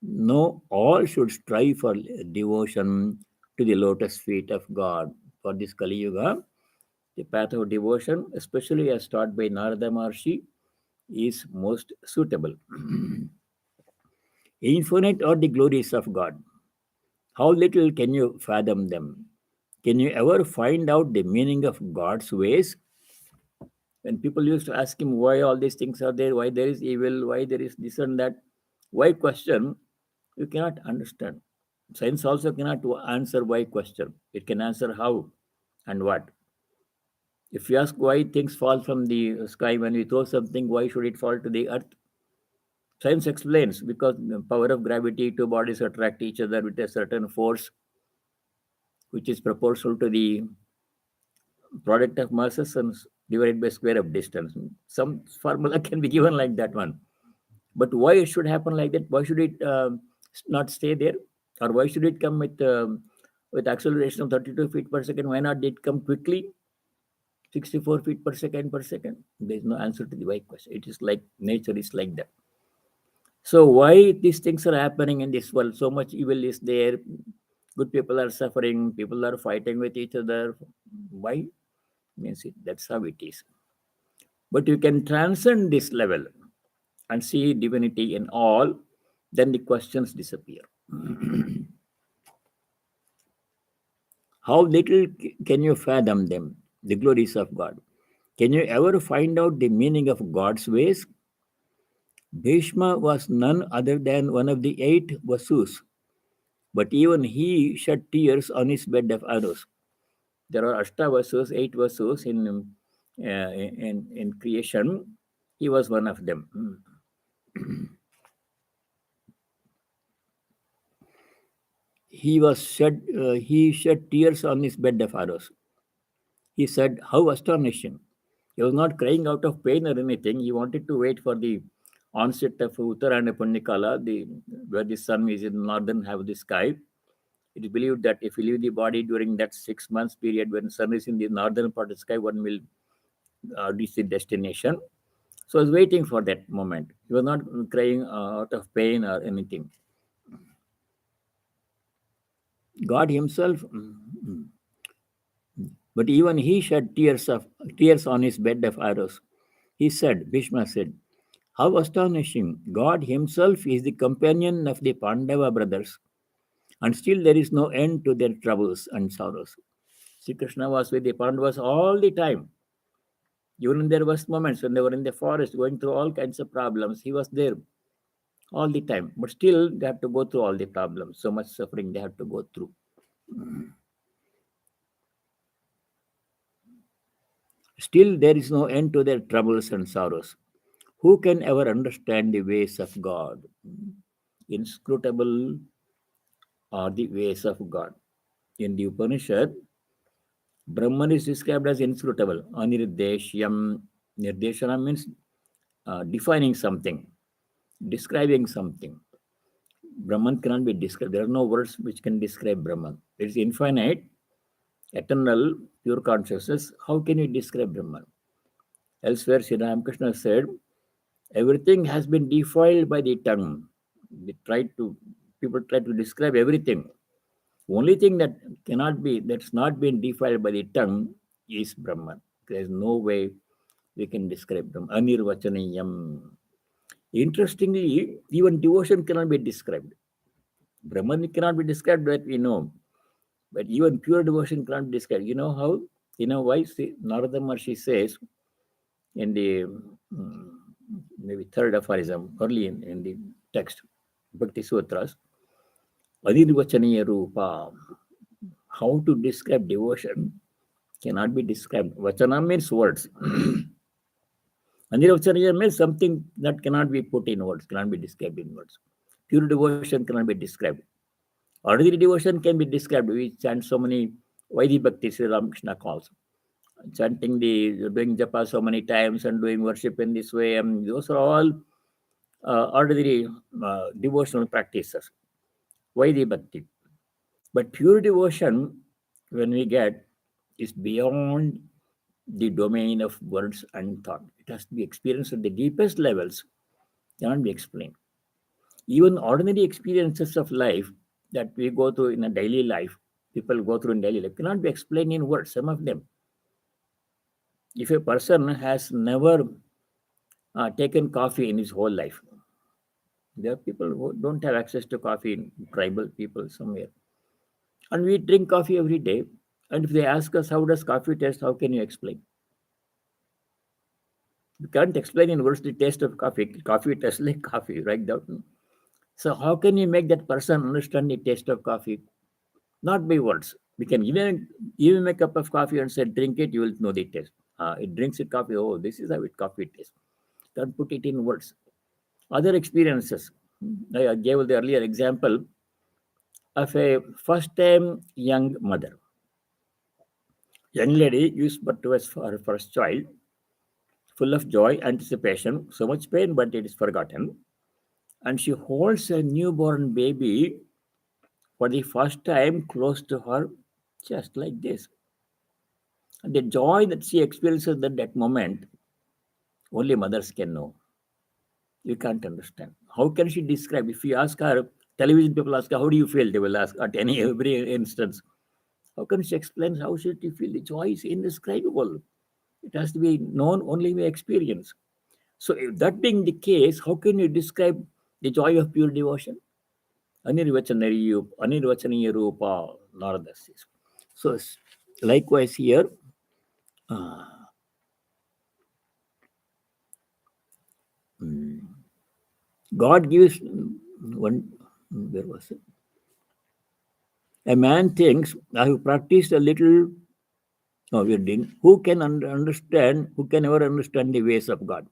No, all should strive for devotion to the lotus feet of God. For this Kali Yuga, the path of devotion, especially as taught by Narada Maharshi, is most suitable. Infinite are the glories of God. How little can you fathom them? Can you ever find out the meaning of God's ways? When people used to ask him why all these things are there, why there is evil, why there is this and that, why question, you cannot understand. Science also cannot answer why question. It can answer how and what. If you ask why things fall from the sky when we throw something, why should it fall to the earth? Science explains because the power of gravity, two bodies attract each other with a certain force, which is proportional to the product of masses and divided by square of distance. Some formula can be given like that one. But why it should happen like that? Why should it not stay there? Or why should it come with acceleration of 32 feet per second? Why not did it come quickly? 64 feet per second per second? There is no answer to the why question. It is like nature is like that. So why these things are happening in this world? So much evil is there. Good people are suffering. People are fighting with each other. Why? Means it. That's how it is. But you can transcend this level and see divinity in all, then the questions disappear. How little can you fathom them, the glories of God? Can you ever find out the meaning of God's ways? Bhishma was none other than one of the 8 Vasus, but even he shed tears on his bed of arrows. There are Ashtavasus, 8 Vasus in creation. He was one of them. He shed tears on his bed of arrows. He said, "How astonishing!" He was not crying out of pain or anything. He wanted to wait for the onset of Uttarayana Punyakala, where the sun is in the northern half of the sky. It is believed that if you leave the body during that 6 months period when the sun is in the northern part of the sky, one will reach the destination. So I was waiting for that moment. He was not crying out of pain or anything. God Himself, but even he shed tears on his bed of arrows. He said, Bhishma said, "How astonishing! God Himself is the companion of the Pandava brothers, and still there is no end to their troubles and sorrows." Sri Krishna was with the Pandavas all the time. Even in their worst moments, when they were in the forest going through all kinds of problems, He was there all the time. But still, they have to go through all the problems. So much suffering they have to go through. Still, there is no end to their troubles and sorrows. Who can ever understand the ways of God? Inscrutable are the ways of God. In the Upanishad, Brahman is described as inscrutable. Anirdeshyam. Nirdeshana means defining something, describing something. Brahman cannot be described. There are no words which can describe Brahman. It is infinite, eternal, pure consciousness. How can you describe Brahman? Elsewhere, Sri Ramakrishna said, everything has been defiled by the tongue. People try to describe everything. Only thing that's not been defiled by the tongue is Brahman. There is no way we can describe them. Anirvachaniyam. Interestingly, even devotion cannot be described. Brahman cannot be described, that we know. But even pure devotion cannot be described. You know how? You know why? See, Narada Maharshi says in the maybe third aphorism, early in the text, Bhakti Sutras, Anirvachaniya Rupa. How to describe devotion cannot be described. Vachana means words. Anirvachaniya means something that cannot be put in words, cannot be described in words. Pure devotion cannot be described. Ordinary devotion can be described. We chant so many Vaidhi Bhakti, Sri Ramakrishna calls. Chanting doing japa so many times and doing worship in this way. And those are all ordinary devotional practices. Vaidhi Bhakti. But pure devotion, when we get, is beyond the domain of words and thought. It has to be experienced at the deepest levels, cannot be explained. Even ordinary experiences of life that we go through in a daily life, people go through in daily life, cannot be explained in words, some of them. If a person has never taken coffee in his whole life, there are people who don't have access to coffee, in tribal people somewhere. And we drink coffee every day. And if they ask us, how does coffee taste? How can you explain? You can't explain in words the taste of coffee. Coffee tastes like coffee, right? So how can you make that person understand the taste of coffee? Not by words. We can give him a cup of coffee and say, drink it, you will know the taste. It drinks it coffee. Oh, this is how it coffee tastes. Can't put it in words. Other experiences. I gave the earlier example of a first-time young mother. Young lady gives birth to her first child, full of joy, anticipation, so much pain, but it is forgotten. And she holds a newborn baby for the first time close to her chest, like this. And the joy that she experiences at that moment, only mothers can know. You can't understand. How can she describe? If you ask her, television people ask her, how do you feel? They will ask at every instance. How can she explain how should she feel? The joy is indescribable. It has to be known only by experience. So, if that being the case, how can you describe the joy of pure devotion? Anirvachaniya Rupa Narada says. So, likewise here, uh, God gives one. Where was it? A man thinks, I have practiced a little. No, we didn't. Who can understand? Who can ever understand the ways of God?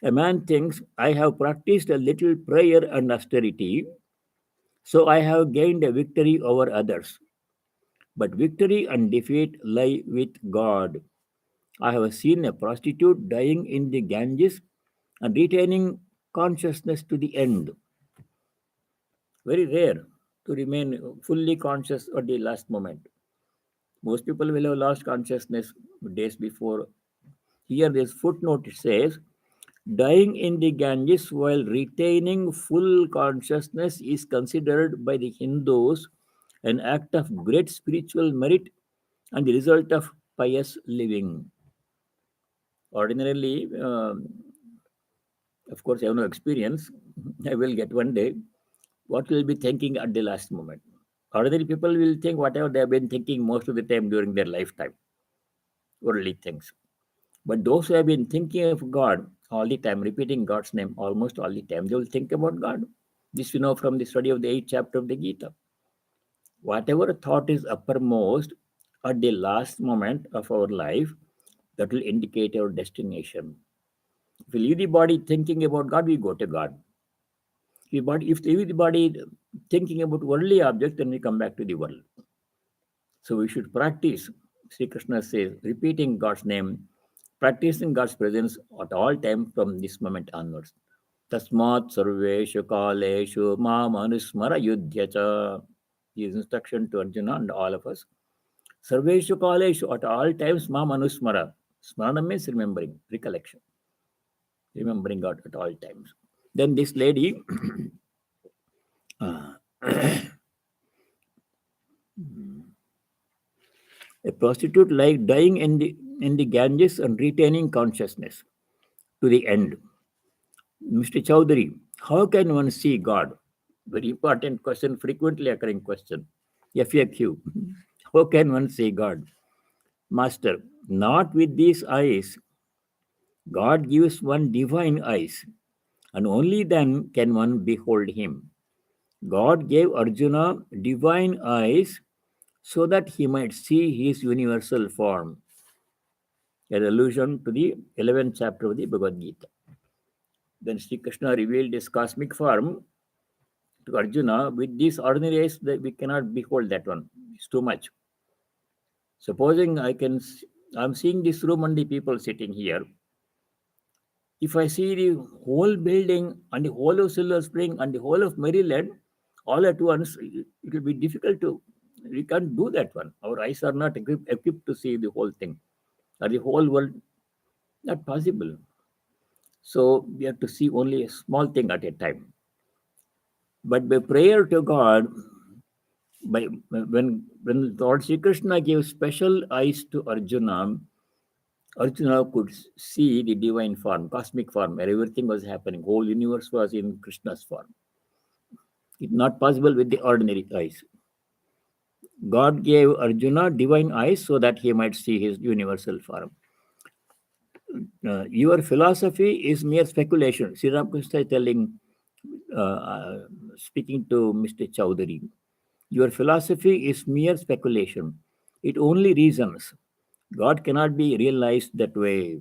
A man thinks, I have practiced a little prayer and austerity, so I have gained a victory over others. But victory and defeat lie with God. I have seen a prostitute dying in the Ganges and retaining consciousness to the end. Very rare to remain fully conscious at the last moment. Most people will have lost consciousness days before. Here, this footnote says, dying in the Ganges while retaining full consciousness is considered by the Hindus an act of great spiritual merit and the result of pious living. Ordinarily, of course, I have no experience. I will get one day. What will be thinking at the last moment? Ordinary people will think whatever they have been thinking most of the time during their lifetime, worldly things. But those who have been thinking of God all the time, repeating God's name almost all the time, they will think about God. This we know from the study of the 8th chapter of the Gita. Whatever thought is uppermost at the last moment of our life, that will indicate our destination. If we leave the body thinking about God, we go to God. If we leave the body thinking about worldly objects, then we come back to the world. So we should practice, Sri Krishna says, repeating God's name, practicing God's presence at all times from this moment onwards. Tasmat sarveshu kaleshu mam anusmara yudhyacha. His instruction to Arjuna and all of us. Sarveshu kaleshu, at all times mam anusmara. Smarana means remembering, recollection. Remembering God at all times. Then this lady, uh, a prostitute like dying in the Ganges and retaining consciousness to the end. Mr. Chowdhury, how can one see God? Very important question, frequently occurring question. FAQ. How can one see God? Master, not with these eyes. God gives one divine eyes, and only then can one behold him. God gave Arjuna divine eyes so that he might see his universal form. An allusion to the 11th chapter of the Bhagavad Gita. Then Sri Krishna revealed his cosmic form to Arjuna. With these ordinary eyes, that we cannot behold that one. It's too much. Supposing I'm seeing this room and the people sitting here. If I see the whole building and the whole of Silver Spring and the whole of Maryland all at once, it will be difficult to. We can't do that one. Our eyes are not equipped to see the whole thing or the whole world. Not possible. So we have to see only a small thing at a time. But by prayer to God, when Lord Sri Krishna gave special eyes to Arjuna, Arjuna could see the divine form, cosmic form, where everything was happening. Whole universe was in Krishna's form. It's not possible with the ordinary eyes. God gave Arjuna divine eyes so that he might see his universal form. Your philosophy is mere speculation. Sri Ramakrishna is telling, speaking to Mr. Chowdhury, your philosophy is mere speculation. It only reasons. God cannot be realized that way.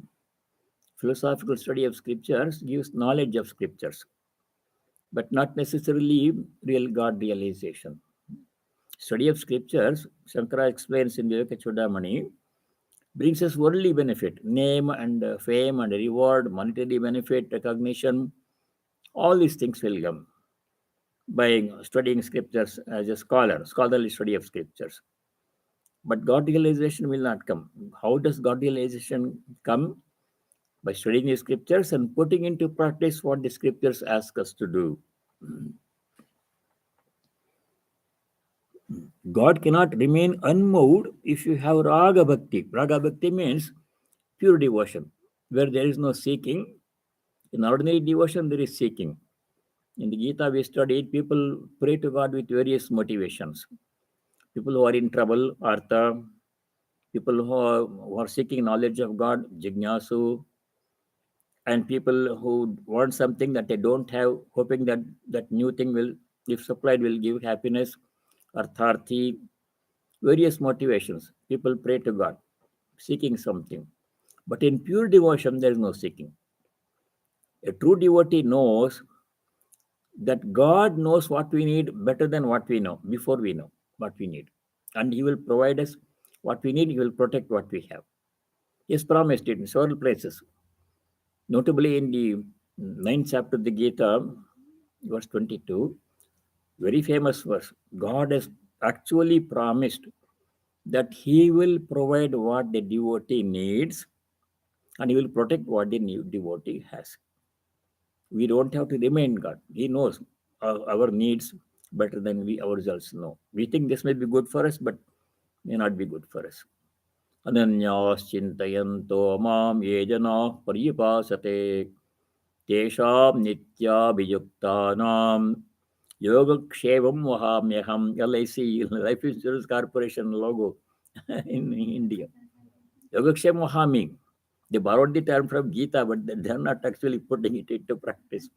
Philosophical study of scriptures gives knowledge of scriptures, but not necessarily real God realization. Study of scriptures, Shankara explains in Viveka Chudamani, brings us worldly benefit, name and fame and reward, monetary benefit, recognition. All these things will come by studying scriptures as a scholar, scholarly study of scriptures. But God realization will not come. How does God realization come? By studying the scriptures and putting into practice what the scriptures ask us to do. God cannot remain unmoved if you have raga bhakti. Raga bhakti means pure devotion, where there is no seeking. In ordinary devotion, there is seeking. In the Gita, we studied people pray to God with various motivations. People who are in trouble, artha, people who are seeking knowledge of God, jignasu, and people who want something that they don't have, hoping that that new thing will, if supplied, will give happiness, artharthi, various motivations. People pray to God, seeking something. But in pure devotion, there is no seeking. A true devotee knows that God knows what we need better than what we know, before we know what we need. And He will provide us what we need, He will protect what we have. He has promised it in several places, notably in the ninth chapter of the Gita, verse 22, very famous verse. God has actually promised that He will provide what the devotee needs and He will protect what the devotee has. We don't have to remind God. He knows our needs better than we ourselves know. We think this may be good for us, but may not be good for us. Ananyas chintayanto mam ye jana paripasate tesham nityabhiyuktanam yogakshevam vahamyaham. LIC, Life Insurance Corporation logo in India. Yogakshem vahami. They borrowed the term from Gita, but they are not actually putting it into practice.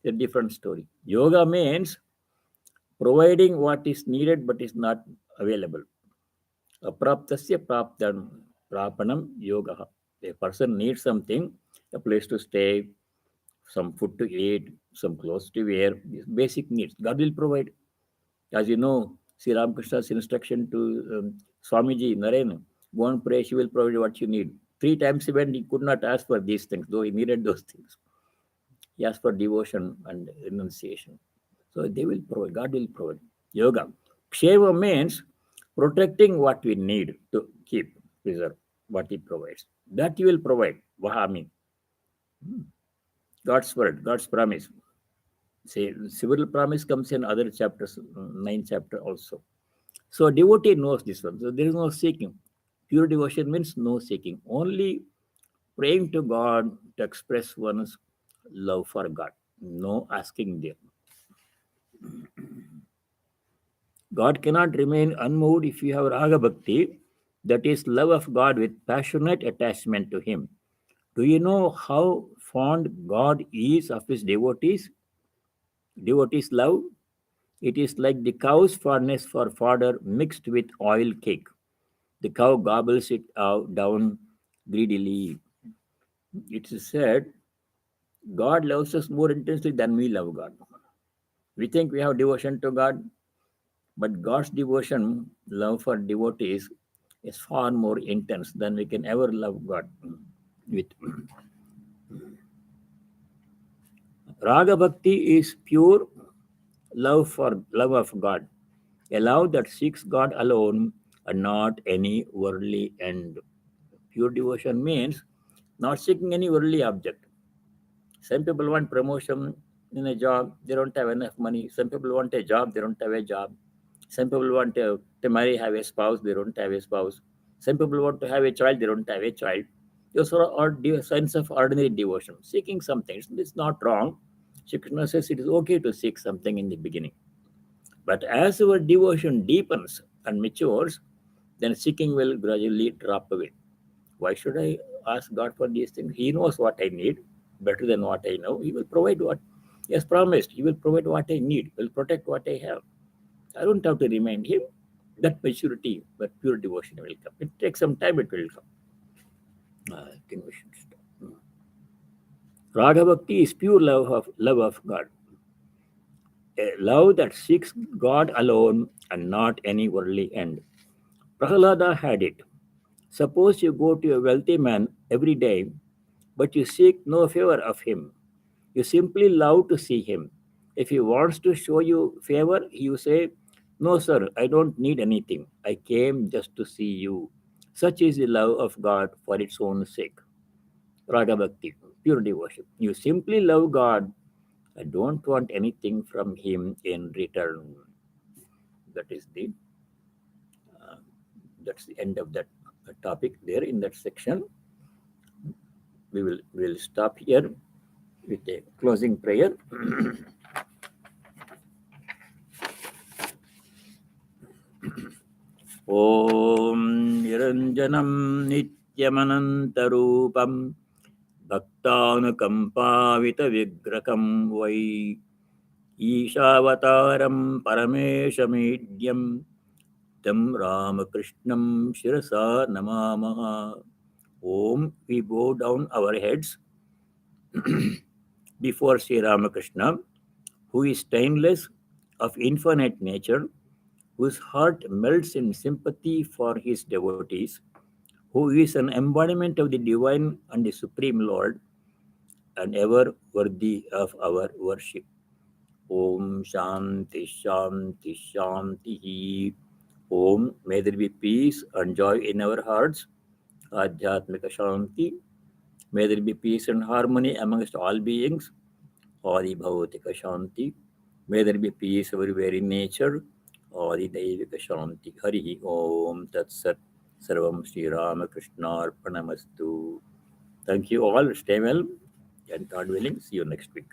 A different story. Yoga means providing what is needed but is not available. Apraptasya prapanam yoga. A person needs something, a place to stay, some food to eat, some clothes to wear, basic needs. God will provide. As you know, Sri Ramakrishna's instruction to Swamiji Narayana, go and pray, she will provide what you need. 3 times he went, he could not ask for these things, though he needed those things. He asked for devotion and renunciation. So they will provide, God will provide. Yoga. Ksheva means protecting what we need to keep, preserve, what He provides. That He will provide. Vahami. God's word, God's promise. Say, several promise comes in other chapters, 9th chapter also. So a devotee knows this one. So there is no seeking. Pure devotion means no seeking. Only praying to God to express one's love for God. No asking there. God cannot remain unmoved if you have raga bhakti, that is love of God with passionate attachment to Him. Do you know how fond God is of His devotees? Devotees' love? It is like the cow's fondness for fodder mixed with oil cake. The cow gobbles it out down greedily. It is said God loves us more intensely than we love God. We think we have devotion to God, but God's devotion, love for devotees, is far more intense than we can ever love God with. Raga Bhakti is pure love of God, a love that seeks God alone and not any worldly end. Pure devotion means not seeking any worldly object. Some people want promotion in a job, they don't have enough money. Some people want a job, they don't have a job. Some people want to marry, have a spouse, they don't have a spouse. Some people want to have a child, they don't have a child. Those are signs of ordinary devotion. Seeking something, it's not wrong. Shri Krishna says it is okay to seek something in the beginning. But as our devotion deepens and matures, then seeking will gradually drop away. Why should I ask God for these things? He knows what I need better than what I know. He will provide what He has promised. He will provide what I need, will protect what I have. I don't have to remind Him. That maturity, that pure devotion will come. It takes some time, it will come. I think we should stop. Raga Bhakti is pure love of God. A love that seeks God alone and not any worldly end. Prahalada had it. Suppose you go to a wealthy man every day, but you seek no favor of him. You simply love to see him. If he wants to show you favor, you say, "No, sir, I don't need anything. I came just to see you." Such is the love of God for its own sake. Raga Bhakti, pure devotion. You simply love God. I don't want anything from Him in return. That is the that's the end of that topic there in that section. we'll stop here with a closing prayer. Om Niranjanam Nityamanantarupam Bhaktanukampavita Vigraham Vai Ishavataram Parameshamidhyam Tam Ramakrishnam Shirasa Namamaha. Om, we bow down our heads before Sri Ramakrishna, who is stainless, of infinite nature, whose heart melts in sympathy for his devotees, who is an embodiment of the divine and the supreme Lord, and ever worthy of our worship. Om Shanti Shanti Shanti. Om, may there be peace and joy in our hearts. Adhyatmika Shanti. May there be peace and harmony amongst all beings. Adi Bhautika Shanti. May there be peace everywhere in nature. Adi Daivika Shanti. Hari Om Tat Sat. Sarvam Sri Ramakrishna Arpanamastu. Thank you all. Stay well. And God willing, see you next week.